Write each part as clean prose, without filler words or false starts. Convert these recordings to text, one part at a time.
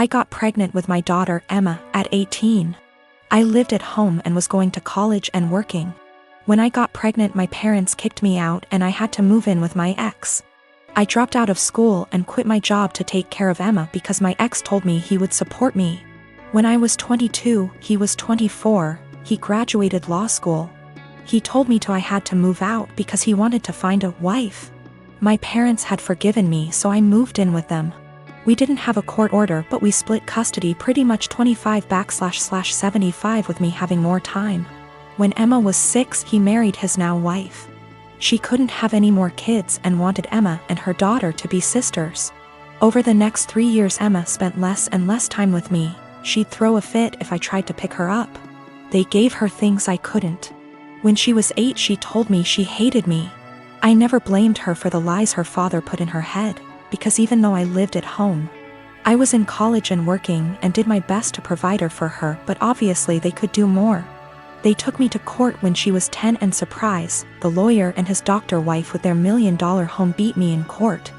I got pregnant with my daughter Emma at 18. I lived at home and was going to college and working. When I got pregnant, my parents kicked me out and I had to move in with my ex. I dropped out of school and quit my job to take care of Emma because my ex told me he would support me. When I was 22, he was 24, he graduated law school. He told me I had to move out because he wanted to find a wife. My parents had forgiven me, so I moved in with them. We didn't have a court order, but we split custody pretty much 25//75 with me having more time. When Emma was 6, he married his now wife. She couldn't have any more kids and wanted Emma and her daughter to be sisters. Over the next 3 years, Emma spent less and less time with me. She'd throw a fit if I tried to pick her up. They gave her things I couldn't. When she was 8, she told me she hated me. I never blamed her for the lies her father put in her head, because even though I lived at home, I was in college and working and did my best to provide her for her, but obviously they could do more. They took me to court when she was 10 and surprise, the lawyer and his doctor wife with their $1 million home beat me in court.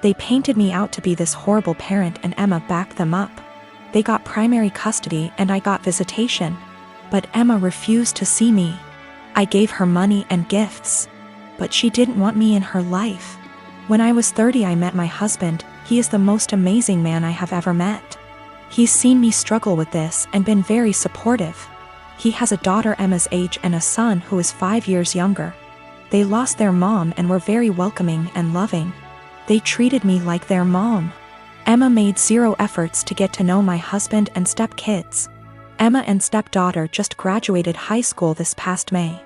They painted me out to be this horrible parent and Emma backed them up. They got primary custody and I got visitation. But Emma refused to see me. I gave her money and gifts. But she didn't want me in her life. When I was 30, I met my husband. He is the most amazing man I have ever met. He's seen me struggle with this and been very supportive. He has a daughter Emma's age and a son who is 5 years younger. They lost their mom and were very welcoming and loving. They treated me like their mom. Emma made zero efforts to get to know my husband and stepkids. Emma and stepdaughter just graduated high school this past May.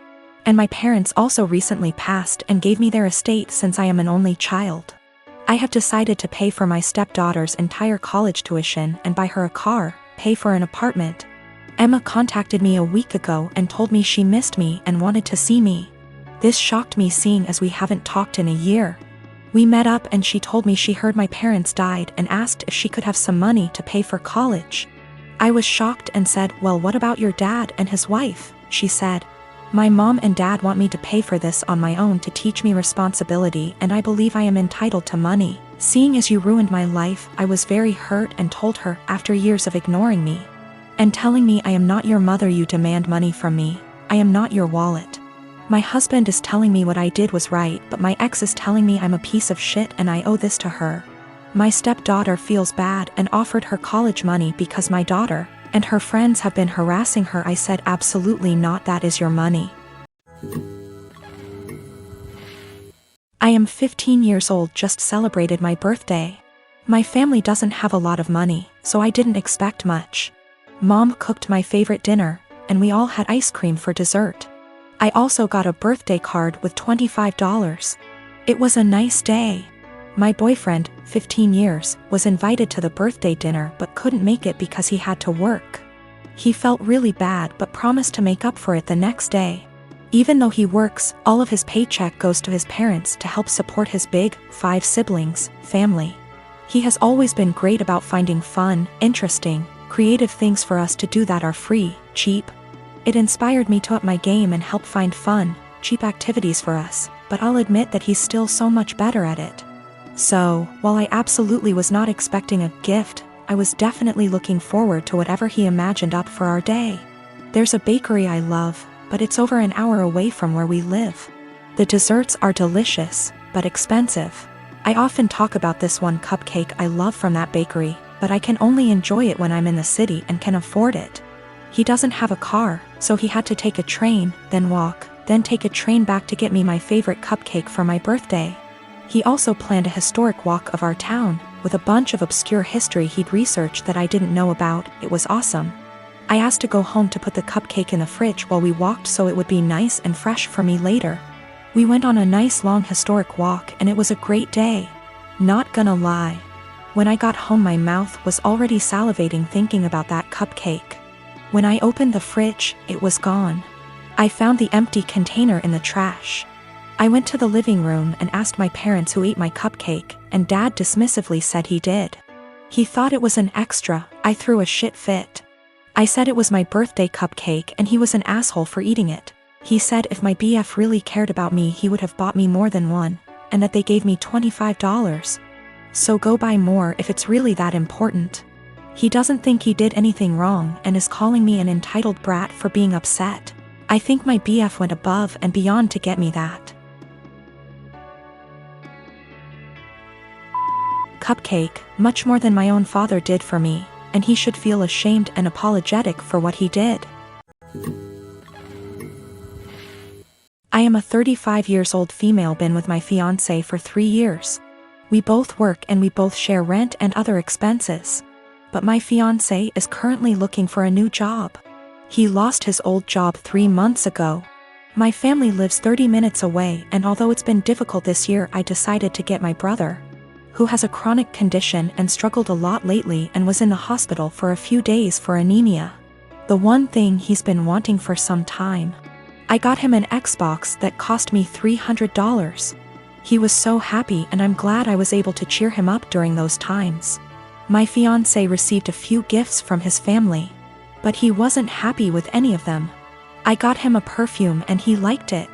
And my parents also recently passed and gave me their estate since I am an only child. I have decided to pay for my stepdaughter's entire college tuition and buy her a car, pay for an apartment. Emma contacted me a week ago and told me she missed me and wanted to see me. This shocked me, seeing as we haven't talked in a year. We met up and she told me she heard my parents died and asked if she could have some money to pay for college. I was shocked and said, "Well, what about your dad and his wife?" She said, "My mom and dad want me to pay for this on my own to teach me responsibility, and I believe I am entitled to money. Seeing as you ruined my life," I was very hurt and told her, after years of ignoring me and telling me I am not your mother, you demand money from me. I am not your wallet. My husband is telling me what I did was right, but my ex is telling me I'm a piece of shit and I owe this to her. My stepdaughter feels bad and offered her college money because my daughter and her friends have been harassing her. I said, "Absolutely not, that is your money." I am 15 years old, just celebrated my birthday. My family doesn't have a lot of money, so I didn't expect much. Mom cooked my favorite dinner, and we all had ice cream for dessert. I also got a birthday card with $25. It was a nice day. My boyfriend, 15 years, was invited to the birthday dinner but couldn't make it because he had to work. He felt really bad but promised to make up for it the next day. Even though he works, all of his paycheck goes to his parents to help support his big, 5 siblings, family. He has always been great about finding fun, interesting, creative things for us to do that are free, cheap. It inspired me to up my game and help find fun, cheap activities for us, but I'll admit that he's still so much better at it. So, while I absolutely was not expecting a gift, I was definitely looking forward to whatever he imagined up for our day. There's a bakery I love, but it's over an hour away from where we live. The desserts are delicious, but expensive. I often talk about this one cupcake I love from that bakery, but I can only enjoy it when I'm in the city and can afford it. He doesn't have a car, so he had to take a train, then walk, then take a train back to get me my favorite cupcake for my birthday. He also planned a historic walk of our town, with a bunch of obscure history he'd researched that I didn't know about. It was awesome. I asked to go home to put the cupcake in the fridge while we walked so it would be nice and fresh for me later. We went on a nice long historic walk and it was a great day. Not gonna lie. When I got home, my mouth was already salivating thinking about that cupcake. When I opened the fridge, it was gone. I found the empty container in the trash. I went to the living room and asked my parents who ate my cupcake, and Dad dismissively said he did. He thought it was an extra. I threw a shit fit. I said it was my birthday cupcake and he was an asshole for eating it. He said if my BF really cared about me he would have bought me more than one, and that they gave me $25. So go buy more if it's really that important. He doesn't think he did anything wrong and is calling me an entitled brat for being upset. I think my BF went above and beyond to get me that. Cupcake, much more than my own father did for me, and he should feel ashamed and apologetic for what he did. I am a 35 years old female, been with my fiancé for 3 years. We both work and we both share rent and other expenses. But my fiancé is currently looking for a new job. He lost his old job 3 months ago. My family lives 30 minutes away, and although it's been difficult this year, I decided to get my brother, who has a chronic condition and struggled a lot lately and was in the hospital for a few days for anemia. The one thing he's been wanting for some time. I got him an Xbox that cost me $300. He was so happy, and I'm glad I was able to cheer him up during those times. My fiancé received a few gifts from his family, but he wasn't happy with any of them. I got him a perfume and he liked it.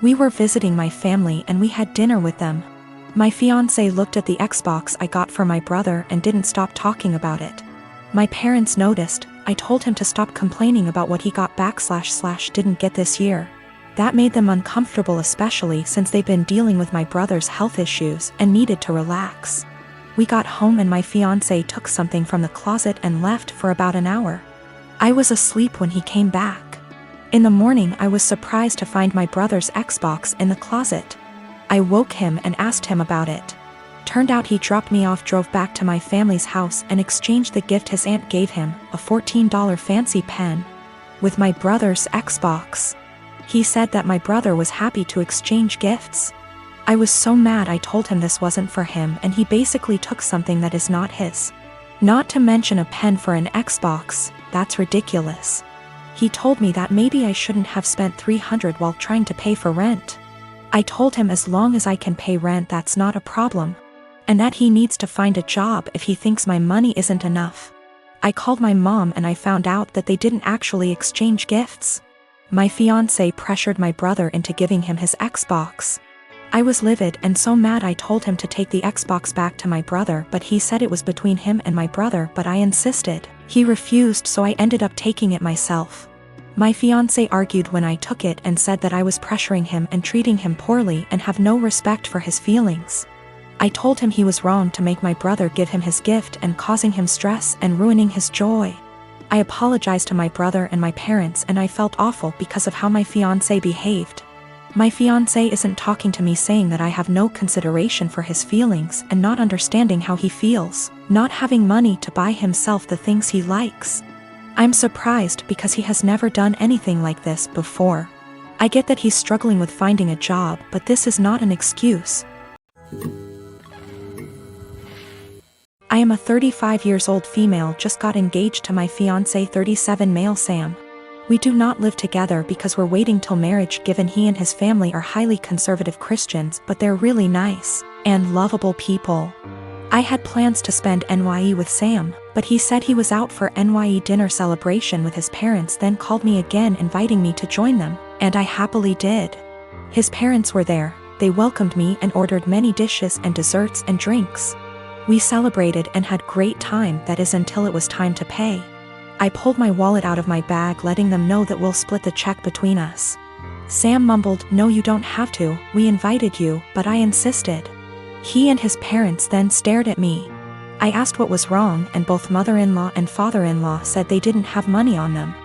We were visiting my family and we had dinner with them. My fiancé looked at the Xbox I got for my brother and didn't stop talking about it. My parents noticed. I told him to stop complaining about what he got / didn't get this year. That made them uncomfortable, especially since they've been dealing with my brother's health issues and needed to relax. We got home and my fiancé took something from the closet and left for about an hour. I was asleep when he came back. In the morning, I was surprised to find my brother's Xbox in the closet. I woke him and asked him about it. Turned out he dropped me off, drove back to my family's house, and exchanged the gift his aunt gave him, a $14 fancy pen, with my brother's Xbox. He said that my brother was happy to exchange gifts. I was so mad. I told him this wasn't for him, and he basically took something that is not his. Not to mention a pen for an Xbox, that's ridiculous. He told me that maybe I shouldn't have spent $300 while trying to pay for rent. I told him as long as I can pay rent, that's not a problem, and that he needs to find a job if he thinks my money isn't enough. I called my mom and I found out that they didn't actually exchange gifts. My fiancé pressured my brother into giving him his Xbox. I was livid and so mad. I told him to take the Xbox back to my brother, but he said it was between him and my brother, but I insisted. He refused, so I ended up taking it myself. My fiancé argued when I took it and said that I was pressuring him and treating him poorly and have no respect for his feelings. I told him he was wrong to make my brother give him his gift and causing him stress and ruining his joy. I apologized to my brother and my parents, and I felt awful because of how my fiancé behaved. My fiancé isn't talking to me, saying that I have no consideration for his feelings and not understanding how he feels, not having money to buy himself the things he likes. I'm surprised because he has never done anything like this before. I get that he's struggling with finding a job, but this is not an excuse. I am a 35 years old female, just got engaged to my fiancé 37 male Sam. We do not live together because we're waiting till marriage, given he and his family are highly conservative Christians, but they're really nice and lovable people. I had plans to spend NYE with Sam, but he said he was out for NYE dinner celebration with his parents, then called me again inviting me to join them, and I happily did. His parents were there. They welcomed me and ordered many dishes and desserts and drinks. We celebrated and had great time, that is until it was time to pay. I pulled my wallet out of my bag, letting them know that we'll split the check between us. Sam mumbled, "No, you don't have to, we invited you," but I insisted. He and his parents then stared at me. I asked what was wrong, and both mother-in-law and father-in-law said they didn't have money on them.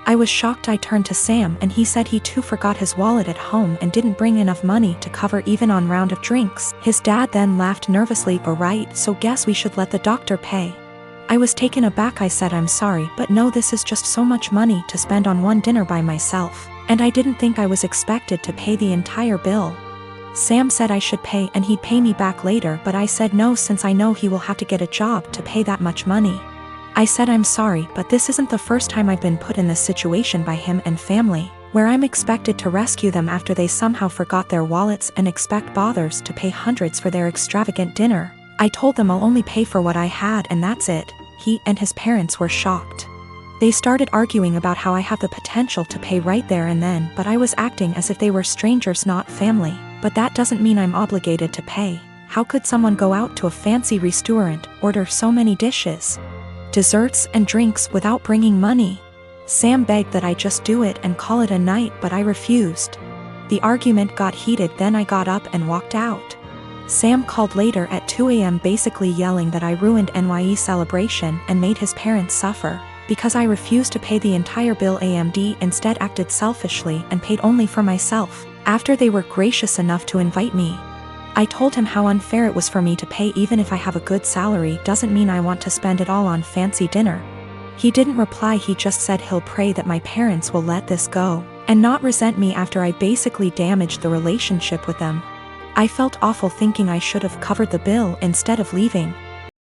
I was shocked. I turned to Sam and he said he too forgot his wallet at home and didn't bring enough money to cover even on round of drinks. His dad then laughed nervously, "Alright, so guess we should let the doctor pay." I was taken aback. I said, "I'm sorry, but no, this is just so much money to spend on one dinner by myself, and I didn't think I was expected to pay the entire bill." Sam said I should pay and he'd pay me back later, but I said no, since I know he will have to get a job to pay that much money. I said, "I'm sorry, but this isn't the first time I've been put in this situation by him and family, where I'm expected to rescue them after they somehow forgot their wallets and expect bothers to pay hundreds for their extravagant dinner." I told them I'll only pay for what I had and that's it. He and his parents were shocked. They started arguing about how I have the potential to pay right there and then, but I was acting as if they were strangers, not family. But that doesn't mean I'm obligated to pay. How could someone go out to a fancy restaurant, order so many dishes, desserts and drinks without bringing money. Sam begged that I just do it and call it a night, but I refused. The argument got heated, then I got up and walked out. Sam called later at 2 a.m. basically yelling that I ruined NYE celebration and made his parents suffer, because I refused to pay the entire bill. AMD instead acted selfishly and paid only for myself, after they were gracious enough to invite me. I told him how unfair it was for me to pay. Even if I have a good salary doesn't mean I want to spend it all on fancy dinner. He didn't reply, he just said he'll pray that my parents will let this go, and not resent me after I basically damaged the relationship with them. I felt awful thinking I should have covered the bill instead of leaving.